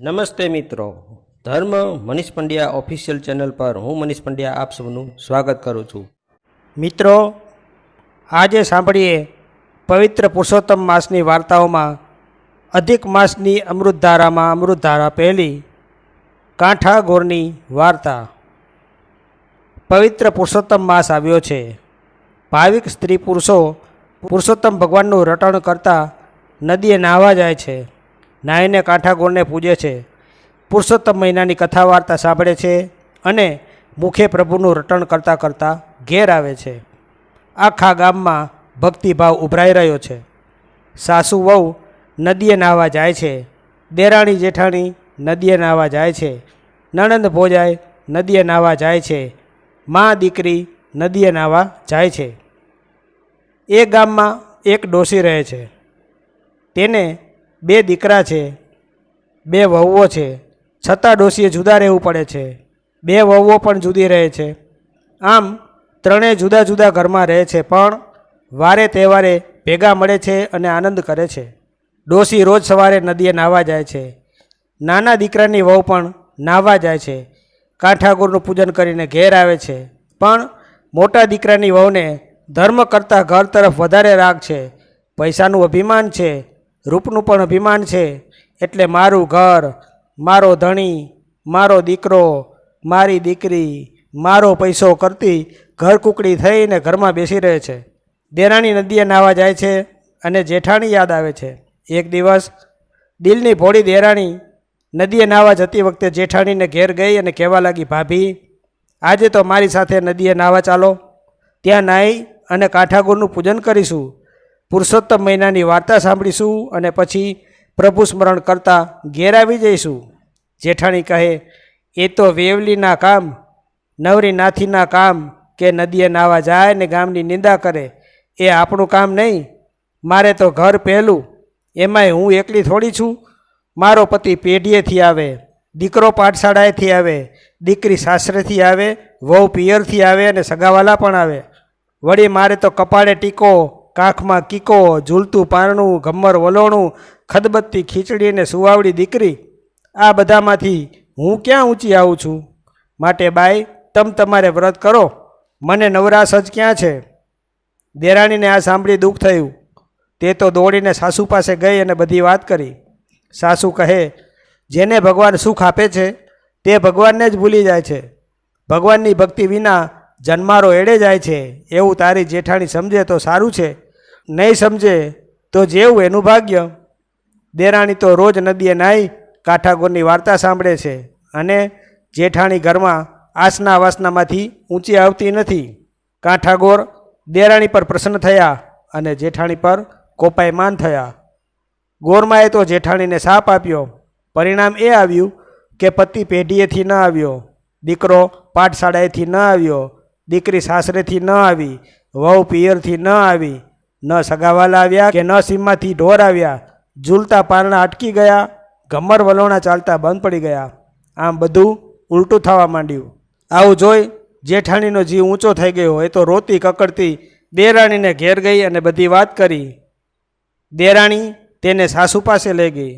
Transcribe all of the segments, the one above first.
નમસ્તે મિત્રો, ધર્મ મનીષ પંડ્યા ઓફિશિયલ ચેનલ પર હું મનીષ પંડ્યા આપ સૌનું સ્વાગત કરું છું. મિત્રો, આજે સાંભળીએ પવિત્ર પુરુષોત્તમ માસની વાર્તાઓમાં અધિક માસની અમૃતધારામાં અમૃતધારા પહેલી કાંઠા ગોરની વાર્તા. પવિત્ર પુરુષોત્તમ માસ આવ્યો છે. ભાવિક સ્ત્રી પુરુષો પુરુષોત્તમ ભગવાનનું રટણ કરતા નદીએ નાહવા જાય છે. નાહીને કાંઠા ગોરને પૂજે છે. પુરુષોત્તમ મહિનાની કથા વાર્તા સાંભળે છે અને મુખે પ્રભુનું રટણ કરતાં કરતાં ઘેર આવે છે. આખા ગામમાં ભક્તિભાવ ઉભરાઈ રહ્યો છે. સાસુ વહુ નદીએ નાહવા જાય છે. દેરાણી જેઠાણી નદીએ નાહવા જાય છે. નણંદ ભોજાઈ નદીએ નાહવા જાય છે. મા દીકરી નદીએ નાહવા જાય છે. એ ગામમાં એક ડોશી રહે છે. તેને 2 દીકરા છે, 2 વહુઓ છે. છતાં ડોશીએ જુદા રહેવું પડે છે. 2 વહુઓ પણ જુદી રહે છે. આમ ત્રણેય જુદા જુદા ઘરમાં રહે છે, પણ વારે તહેવારે ભેગા મળે છે અને આનંદ કરે છે. ડોશી રોજ સવારે નદીએ નાહવા જાય છે. નાના દીકરાની વહુ પણ નાહવા જાય છે. કાંઠાગોરનું પૂજન કરીને ઘેર આવે છે. પણ મોટા દીકરાની વહુને ધર્મ કરતાં ઘર તરફ વધારે રાગ છે. પૈસાનું અભિમાન છે, રૂપનું પણ અભિમાન છે. એટલે મારું ઘર, મારો ધણી, મારો દીકરો, મારી દીકરી, મારો પૈસો કરતી ઘરકુકડી થઈને ઘરમાં બેસી રહે છે. દેરાણી નદીએ નાહવા જાય છે અને જેઠાણી યાદ આવે છે. એક દિવસ દિલની ભોળી દેરાણી નદીએ નાહવા જતી વખતે જેઠાણીને ઘેર ગઈ અને કહેવા લાગી, ભાભી, આજે તો મારી સાથે નદીએ નાહવા ચાલો. ત્યાં નાહી અને કાંઠાગોરનું પૂજન કરીશું, પુરુષોત્તમ મહિનાની વાર્તા સાંભળીશું અને પછી પ્રભુ સ્મરણ કરતાં ઘેર આવી જઈશું. જેઠાણી કહે, એ તો વેવલીના કામ, નવરી નાથીના કામ કે નદીએ નાહવા જાય ને ગામની નિંદા કરે, એ આપણું કામ નહીં. મારે તો ઘર પહેલું, એમાંય હું એકલી થોડી છું. મારો પતિ પેઢીએથી આવે, દીકરો પાઠશાળાએથી આવે, દીકરી સાસરેથી આવે, વહુ પિયરથી આવે અને સગાવાલા પણ આવે. વળી મારે તો કપાળે ટીકો, કાંખમાં કીકો, ઝૂલતું પારણું, ઘમ્મર વલોણું, ખદબત્તી ખીચડી અને સુવાવડી દીકરી, આ બધામાંથી હું ક્યાં ઊંચી આવું છું? માટે બાઈ, તમારે વ્રત કરો, મને નવરાશ જ ક્યાં છે? દેરાણીને આ સાંભળી દુઃખ થયું. તે તો દોડીને સાસુ પાસે ગઈ અને બધી વાત કરી. સાસુ કહે, જેને ભગવાન સુખ આપે છે તે ભગવાનને જ ભૂલી જાય છે. ભગવાનની ભક્તિ વિના જન્મારો એળે જાય છે. એવું તારી જેઠાણી સમજે તો સારું છે, નહીં સમજે તો જેવું એનું ભાગ્ય. દેરાણી તો રોજ નદીએ નાહી કાંઠાગોરની વાર્તા સાંભળે છે અને જેઠાણી ઘરમાં આસના વાસનામાંથી ઊંચી આવતી નથી. કાંઠાગોર દેરાણી પર પ્રસન્ન થયા અને જેઠાણી પર કોપાયમાન થયા. ગોરમાએ તો જેઠાણીને શાપ આપ્યો. પરિણામ એ આવ્યું કે પતિ પેઢીએથી ન આવ્યો, દીકરો પાઠશાળાએથી ન આવ્યો, દીકરી સાસરેથી ન આવી, વહુ પિયરથી ન આવી, ન સગાવાલા આવ્યા કે ન સીમમાંથી ઢોર આવ્યા, ઝૂલતા પારણા અટકી ગયા, ઘમ્મર વલોણા ચાલતા બંધ પડી ગયા. આમ બધું ઉલટું થવા માંડ્યું. આવું જોઈ જેઠાણીનો જીવ ઊંચો થઈ ગયો. એ તો રોતી કકડતી દેરાણીને ઘેર ગઈ અને બધી વાત કરી. દેરાણી તેને સાસુ પાસે લઈ ગઈ.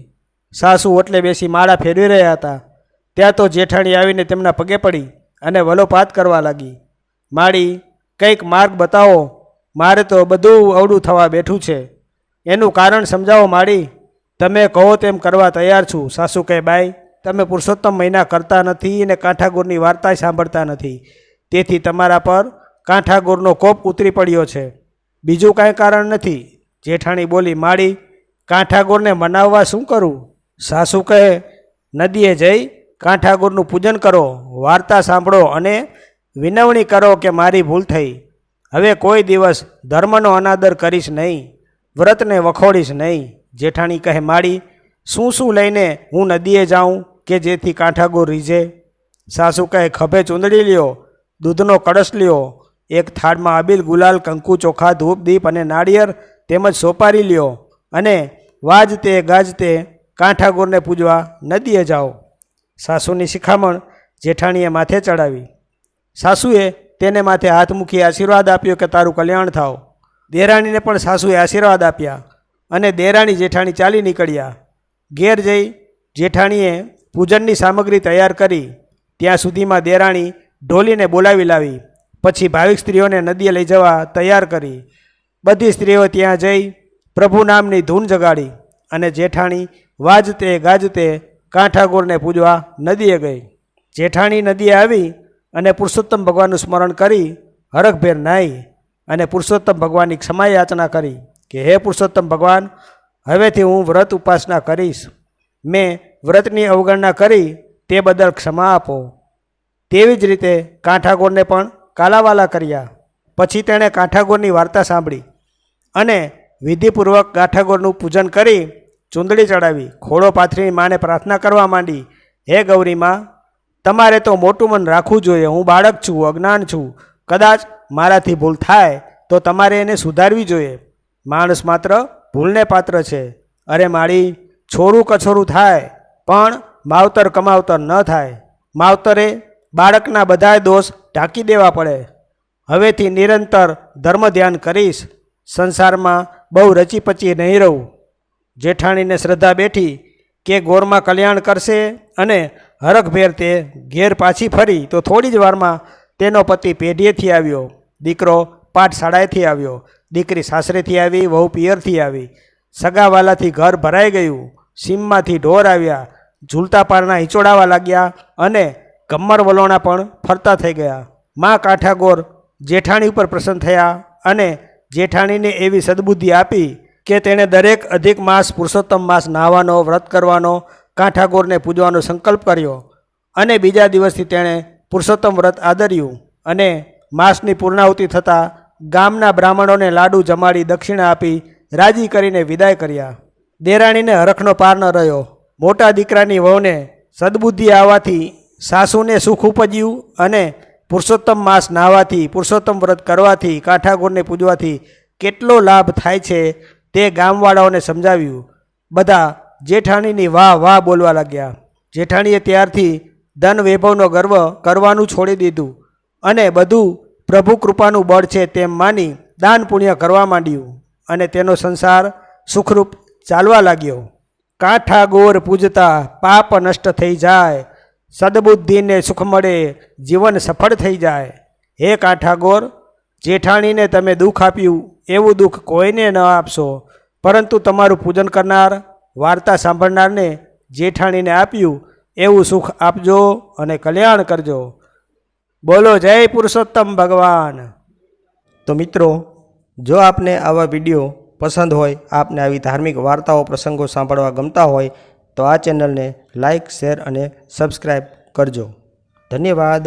સાસુ ઓટલે બેસી માળા ફેરવી રહ્યા હતા. ત્યાં તો જેઠાણી આવીને તેમના પગે પડી અને વલોપાત કરવા લાગી. માળી, કંઈક માર્ગ બતાવો, મારે તો બધું અવળું થવા બેઠું છે. એનું કારણ સમજાવો માળી, તમે કહો તેમ કરવા તૈયાર છું. સાસુ કહે, બાઈ, તમે પુરુષોત્તમ મહિના કરતા નથી અને કાંઠાગોરની વાર્તા સાંભળતા નથી, તેથી તમારા પર કાંઠાગોરનો કોપ ઉતરી પડ્યો છે, બીજું કાંઈ કારણ નથી. જેઠાણી બોલી, માળી, કાંઠાગોરને મનાવવા શું કરું? સાસુ કહે, નદીએ જઈ કાંઠાગોરનું પૂજન કરો, વાર્તા સાંભળો અને વિનવણી કરો કે મારી ભૂલ થઈ. હવે કોઈ દિવસ ધર્મનો અનાદર કરીશ નહીં, વ્રતને વખોડીશ નહીં. જેઠાણી કહે, માળી, શું શું લઈને હું નદીએ જાઉં કે જેથી કાંઠાગોર રીઝે? સાસુ કહે, ખભે ચૂંદડી લ્યો, દૂધનો કળશ લ્યો, એક થાળમાં અબીલ, ગુલાલ, કંકુ, ચોખા, ધૂપ, દીપ અને નાળિયેર તેમજ સોપારી લ્યો અને વાજતે ગાજતે કાંઠાગોરને પૂજવા નદીએ જાઓ. સાસુની શિખામણ જેઠાણીએ માથે ચડાવી. સાસુએ તેને માથે હાથ મૂકી આશીર્વાદ આપ્યો કે તારું કલ્યાણ થાવ. દેરાણીને પણ સાસુએ આશીર્વાદ આપ્યા અને દેરાણી જેઠાણી ચાલી નીકળ્યા. ઘેર જઈ જેઠાણીએ પૂજનની સામગ્રી તૈયાર કરી ત્યાં સુધીમાં દેરાણી ઢોલીને બોલાવી લાવી. પછી ભાવિક સ્ત્રીઓને નદીએ લઈ જવા તૈયાર કરી. બધી સ્ત્રીઓ ત્યાં જઈ પ્રભુ નામની ધૂન જગાડી અને જેઠાણી વાજતે ગાજતે કાંઠાગોરને પૂજવા નદીએ ગઈ. જેઠાણી નદીએ આવી અને પુરુષોત્તમ ભગવાનનું સ્મરણ કરી હરખભેર નાહી અને પુરુષોત્તમ ભગવાનની ક્ષમા યાચના કરી કે હે પુરુષોત્તમ ભગવાન, હવેથી હું વ્રત ઉપાસના કરીશ. મેં વ્રતની અવગણના કરી તે બદલ ક્ષમા આપો. તેવી જ રીતે કાંઠાગોરને પણ કાલાવાલા કર્યા. પછી તેણે કાંઠાગોરની વાર્તા સાંભળી અને વિધિપૂર્વક કાંઠાગોરનું પૂજન કરી ચૂંદડી ચડાવી ખોળો પાથરીની માને પ્રાર્થના કરવા માંડી. હે ગૌરી માં, તમારે તો મોટું મન રાખવું જોઈએ. હું બાળક છું, અજ્ઞાન છું. કદાચ મારાથી ભૂલ થાય તો તમારે એને સુધારવી જોઈએ. માણસ માત્ર ભૂલને પાત્ર છે. અરે માળી, છોરું કછોરું થાય પણ માવતર કમાવતર ન થાય. માવતરે બાળકના બધા દોષ ઢાંકી દેવા પડે. હવેથી નિરંતર ધર્મ ધ્યાન કરીશ. સંસારમાં બહુ રચી પચી નહીં રહું. જેઠાણીને શ્રદ્ધા બેઠી કે ગોરમાં કલ્યાણ કરશે અને હરખભેર તે ઘેર પાછી ફરી તો થોડી જ વારમાં તેનો પતિ પેઢીએથી આવ્યો, દીકરો પાઠશાળાએથી આવ્યો, દીકરી સાસરેથી આવી, વહુ પિયરથી આવી. સગાવાલાથી ઘર ભરાઈ ગયું. સીમમાંથી ઢોર આવ્યા, ઝૂલતા પારના હિંચોડાવા લાગ્યા અને કમર વલોણા પણ ફરતા થઈ ગયા. મા કાંઠાગોર જેઠાણી ઉપર પ્રસન્ન થયા અને જેઠાણીને એવી સદબુદ્ધિ આપી કે તેણે દરેક અધિક માસ પુરુષોત્તમ માસ નાહવાનો, વ્રત કરવાનો, કાંઠાગોરને પૂજવાનો સંકલ્પ કર્યો અને બીજા દિવસથી તેણે પુરુષોત્તમ વ્રત આદર્યું અને માસની પૂર્ણાહુતિ થતાં ગામના બ્રાહ્મણોને લાડુ જમાડી દક્ષિણા આપી રાજી કરીને વિદાય કર્યા. દેરાણીને હરખનો પાર ન રહ્યો. મોટા દીકરાની વહુને સદબુદ્ધિ આવવાથી સાસુને સુખ ઉપજ્યું અને પુરુષોત્તમ માસ નાહવાથી, પુરુષોત્તમ વ્રત કરવાથી, કાંઠાગોરને પૂજવાથી કેટલો લાભ થાય છે તે ગામવાળાઓને સમજાવ્યું. બધા જેઠાણીની વાહ વાહ બોલવા લાગ્યા. જેઠાણીએ ત્યારથી ધન વૈભવનો ગર્વ કરવાનું છોડી દીધું અને બધું પ્રભુ કૃપાનું બળ છે તેમ માની દાન પુણ્ય કરવા માંડ્યું અને તેનો સંસાર સુખરૂપ ચાલવા લાગ્યો. કાંઠાગોર પૂજતા પાપ નષ્ટ થઈ જાય, સદબુદ્ધિને સુખ મળે, જીવન સફળ થઈ જાય. હે કાંઠાગોર, જેઠાણીને તમે દુઃખ આપ્યું એવું દુઃખ કોઈને ન આપશો, પરંતુ તમારું પૂજન કરનાર, વાર્તા સાંભળનારને જેઠાણીને આપ્યું એવું સુખ આપજો અને કલ્યાણ કરજો. બોલો જય પુરુષોત્તમ ભગવાન. તો મિત્રો, જો આપને આવા વિડીયો પસંદ હોય, આપને આવી ધાર્મિક વાર્તાઓ પ્રસંગો સાંભળવા ગમતા હોય તો આ ચેનલને લાઇક, શેર અને સબસ્ક્રાઈબ કરજો. ધન્યવાદ.